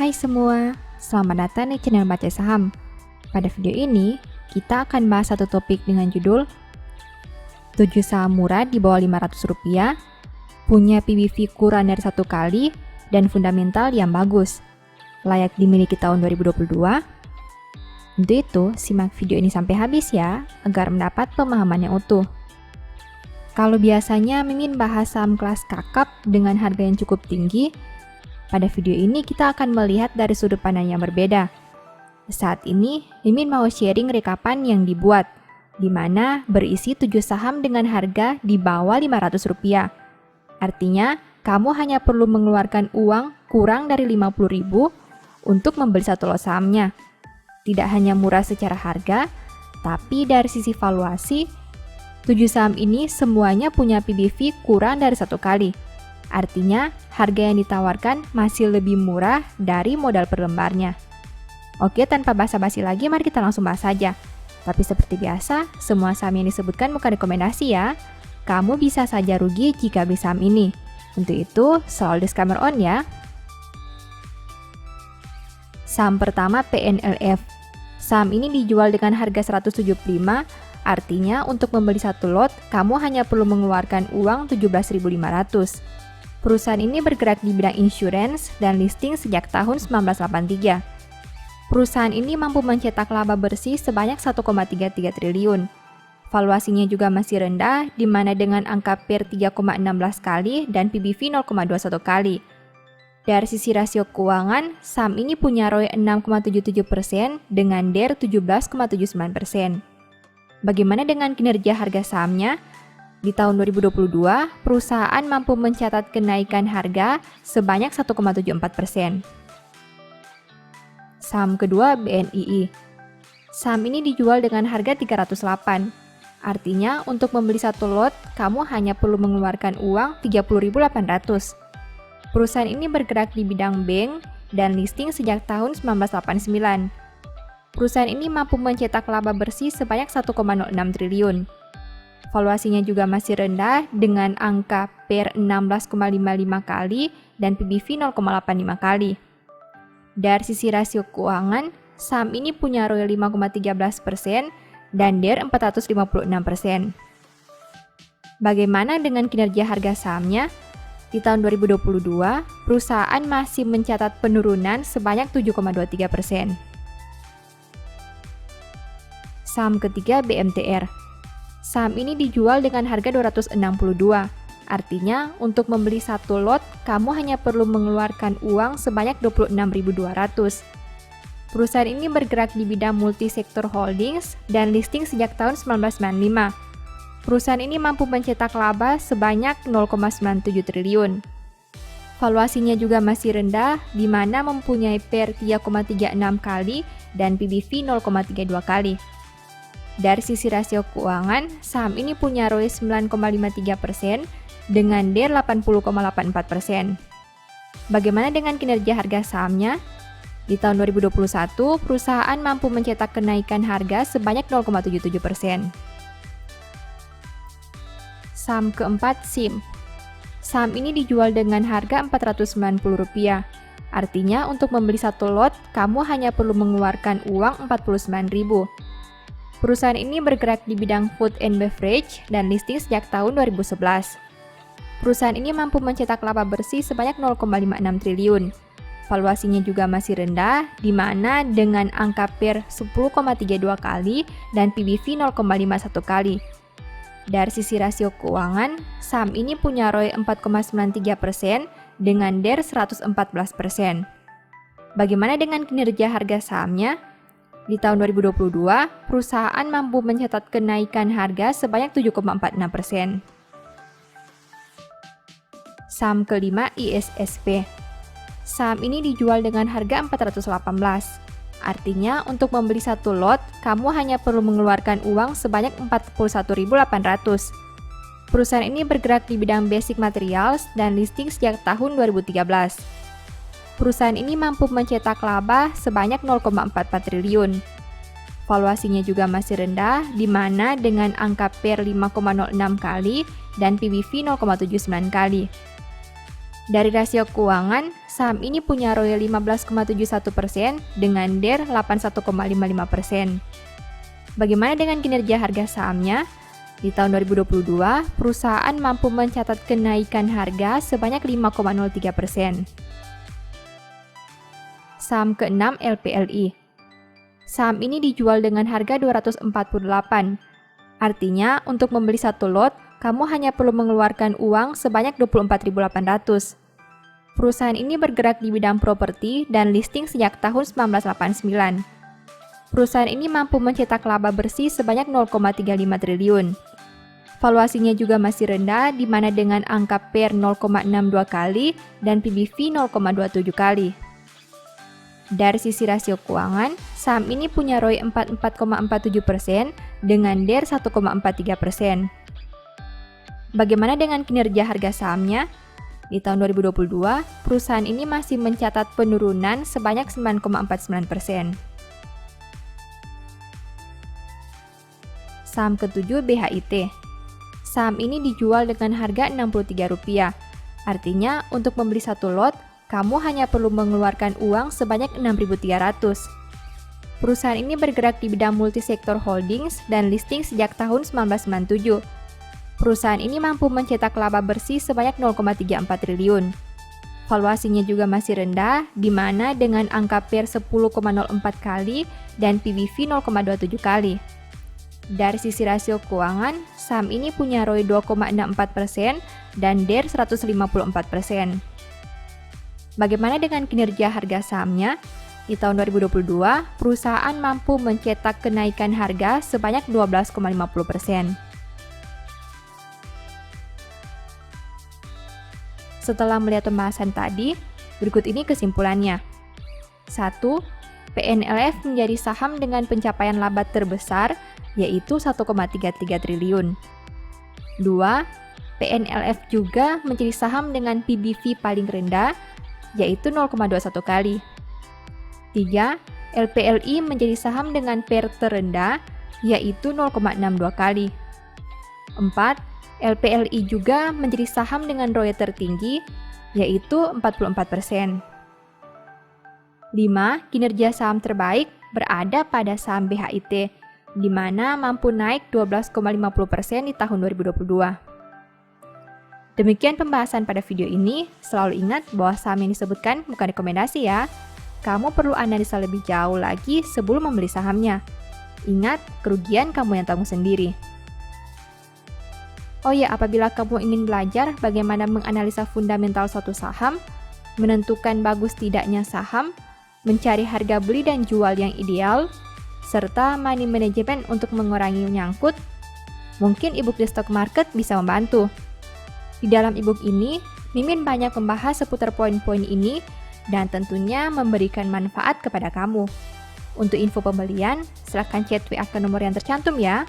Hai semua, selamat datang di channel Baca Saham. Pada video ini, kita akan bahas satu topik dengan judul 7 saham murah di bawah Rp500, punya PBV kurang dari 1 kali, dan fundamental yang bagus, layak dimiliki tahun 2022. Untuk itu, simak video ini sampai habis ya, agar mendapat pemahaman yang utuh. Kalau biasanya Mimin bahas saham kelas kakap dengan harga yang cukup tinggi, pada video ini kita akan melihat dari sudut pandang yang berbeda. Saat ini, Mimin mau sharing rekapan yang dibuat, di mana berisi 7 saham dengan harga di bawah Rp500. Artinya, kamu hanya perlu mengeluarkan uang kurang dari Rp50.000 untuk membeli satu lot sahamnya. Tidak hanya murah secara harga, tapi dari sisi valuasi, 7 saham ini semuanya punya PBV kurang dari 1 kali. Artinya, harga yang ditawarkan masih lebih murah dari modal per lembarnya. Oke, tanpa basa-basi lagi, mari kita langsung bahas saja. Tapi seperti biasa, semua saham yang disebutkan bukan rekomendasi ya. Kamu bisa saja rugi jika beli saham ini. Untuk itu, selalu disclaimer on ya. Saham pertama PNLF. Saham ini dijual dengan harga 175, artinya untuk membeli satu lot, kamu hanya perlu mengeluarkan uang Rp17.500. Perusahaan ini bergerak di bidang insurance dan listing sejak tahun 1983. Perusahaan ini mampu mencetak laba bersih sebanyak 1,33 triliun. Valuasinya juga masih rendah, di mana dengan angka PER 3,16 kali dan PBV 0,21 kali. Dari sisi rasio keuangan, saham ini punya ROE 6,77% dengan DER 17,79%. Bagaimana dengan kinerja harga sahamnya? Di tahun 2022, perusahaan mampu mencatat kenaikan harga sebanyak 1,74%. Saham kedua BNII. Saham ini dijual dengan harga 308. Artinya, untuk membeli satu lot, kamu hanya perlu mengeluarkan uang Rp30.800. Perusahaan ini bergerak di bidang bank dan listing sejak tahun 1989. Perusahaan ini mampu mencetak laba bersih sebanyak 1,06 triliun. Valuasinya juga masih rendah dengan angka PER 16,55 kali dan PBV 0,85 kali. Dari sisi rasio keuangan, saham ini punya ROE 5,13% dan DER 456%. Bagaimana dengan kinerja harga sahamnya? Di tahun 2022, perusahaan masih mencatat penurunan sebanyak 7,23%. Saham ketiga BMTR. Saham ini dijual dengan harga 262. Artinya, untuk membeli satu lot, kamu hanya perlu mengeluarkan uang sebanyak 26.200. Perusahaan ini bergerak di bidang multisektor holdings dan listing sejak tahun 1995. Perusahaan ini mampu mencetak laba sebanyak 0,97 triliun. Valuasinya juga masih rendah, di mana mempunyai PER 3,36 kali dan PBV 0,32 kali. Dari sisi rasio keuangan, saham ini punya ROE 9,53% dengan DER 80,84%. Bagaimana dengan kinerja harga sahamnya? Di tahun 2021, perusahaan mampu mencetak kenaikan harga sebanyak 0,77%. Saham keempat SIM. Saham ini dijual dengan harga Rp490. Artinya, untuk membeli satu lot, kamu hanya perlu mengeluarkan uang Rp49.000. Perusahaan ini bergerak di bidang food and beverage dan listing sejak tahun 2011. Perusahaan ini mampu mencetak laba bersih sebanyak 0,56 triliun. Valuasinya juga masih rendah, di mana dengan angka PER 10,32 kali dan PBV 0,51 kali. Dari sisi rasio keuangan, saham ini punya ROE 4,93% dengan DER 114%. Bagaimana dengan kinerja harga sahamnya? Di tahun 2022, perusahaan mampu mencatat kenaikan harga sebanyak 7,46%. Saham kelima ISSP. Saham ini dijual dengan harga 418. Artinya, untuk membeli satu lot, kamu hanya perlu mengeluarkan uang sebanyak 41.800. Perusahaan ini bergerak di bidang basic materials dan listing sejak tahun 2013. Perusahaan ini mampu mencetak laba sebanyak 0,44 triliun. Valuasinya juga masih rendah, di mana dengan angka PER 5,06 kali dan PBV 0,79 kali. Dari rasio keuangan, saham ini punya ROE 15,71% dengan DER 81,55%. Bagaimana dengan kinerja harga sahamnya? Di tahun 2022, perusahaan mampu mencatat kenaikan harga sebanyak 5,03%. Saham keenam LPLI. Saham ini dijual dengan harga 248. Artinya, untuk membeli satu lot, kamu hanya perlu mengeluarkan uang sebanyak 24.800. Perusahaan ini bergerak di bidang properti dan listing sejak tahun 1989. Perusahaan ini mampu mencetak laba bersih sebanyak 0,35 triliun. Valuasinya juga masih rendah, di mana dengan angka PER 0,62 kali dan PBV 0,27 kali. Dari sisi rasio keuangan, saham ini punya ROE 44,47% dengan DER 1,43%. Bagaimana dengan kinerja harga sahamnya? Di tahun 2022, perusahaan ini masih mencatat penurunan sebanyak 9,49%. Saham ketujuh BHIT. Saham ini dijual dengan harga Rp63. Artinya, untuk membeli satu lot, kamu hanya perlu mengeluarkan uang sebanyak 6.300. Perusahaan ini bergerak di bidang multisektor holdings dan listing sejak tahun 1997. Perusahaan ini mampu mencetak laba bersih sebanyak 0,34 triliun. Valuasinya juga masih rendah, di mana dengan angka PER 10,04 kali dan PBV 0,27 kali. Dari sisi rasio keuangan, saham ini punya ROE 2,64% dan DER 154%. Bagaimana dengan kinerja harga sahamnya? Di tahun 2022, perusahaan mampu mencetak kenaikan harga sebanyak 12,50%. Setelah melihat pembahasan tadi, berikut ini kesimpulannya. 1. PNLF menjadi saham dengan pencapaian laba terbesar, yaitu 1,33 triliun. 2. PNLF juga menjadi saham dengan PBV paling rendah, yaitu 0,21 kali. 3. LPLI menjadi saham dengan PER terendah, yaitu 0,62 kali. 4. LPLI juga menjadi saham dengan ROE tertinggi, yaitu 44%. 5. Kinerja saham terbaik berada pada saham BHIT, di mana mampu naik 12,50% di tahun 2022. Demikian pembahasan pada video ini. Selalu ingat bahwa saham yang disebutkan bukan rekomendasi ya. Kamu perlu analisa lebih jauh lagi sebelum membeli sahamnya. Ingat, kerugian kamu yang tanggung sendiri. Oh ya, apabila kamu ingin belajar bagaimana menganalisa fundamental suatu saham, menentukan bagus tidaknya saham, mencari harga beli dan jual yang ideal, serta money management untuk mengurangi nyangkut, mungkin ebook The Stock Market bisa membantu. Di dalam ebook ini, Mimin banyak membahas seputar poin-poin ini dan tentunya memberikan manfaat kepada kamu. Untuk info pembelian, silakan chat WA ke nomor yang tercantum ya.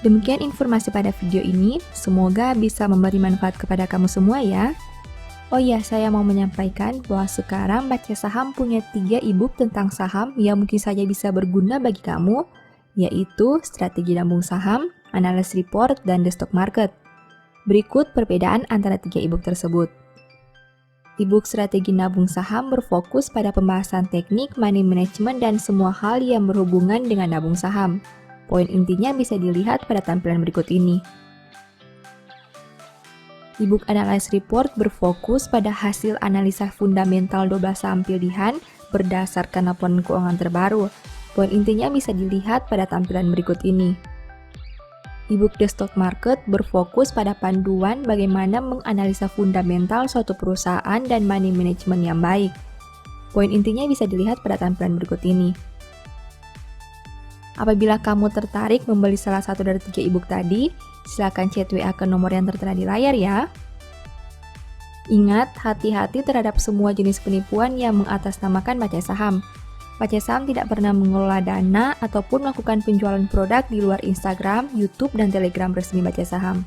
Demikian informasi pada video ini, semoga bisa memberi manfaat kepada kamu semua ya. Oh ya, saya mau menyampaikan bahwa sekarang Baca Saham punya 3 ebook tentang saham yang mungkin saja bisa berguna bagi kamu, yaitu Strategi Nabung Saham, Analysis Report, dan The Stock Market. Berikut perbedaan antara 3 ebook tersebut. Ebook Strategi Nabung Saham berfokus pada pembahasan teknik, money management, dan semua hal yang berhubungan dengan nabung saham. Poin intinya bisa dilihat pada tampilan berikut ini. Ebook Analysis Report berfokus pada hasil analisa fundamental 12 saham pilihan berdasarkan laporan keuangan terbaru. Poin intinya bisa dilihat pada tampilan berikut ini. Ebook The Stock Market berfokus pada panduan bagaimana menganalisa fundamental suatu perusahaan dan money management yang baik. Poin intinya bisa dilihat pada tampilan berikut ini. Apabila kamu tertarik membeli salah satu dari 3 ebook tadi, silakan chat WA ke nomor yang tertera di layar ya. Ingat, hati-hati terhadap semua jenis penipuan yang mengatasnamakan baca saham. Baca Saham tidak pernah mengelola dana ataupun melakukan penjualan produk di luar Instagram, YouTube, dan Telegram resmi Baca Saham.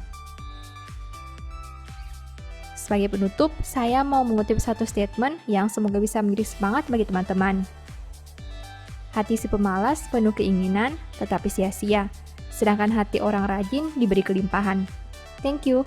Sebagai penutup, saya mau mengutip satu statement yang semoga bisa menjadi semangat bagi teman-teman. Hati si pemalas penuh keinginan, tetapi sia-sia. Sedangkan hati orang rajin diberi kelimpahan. Thank you.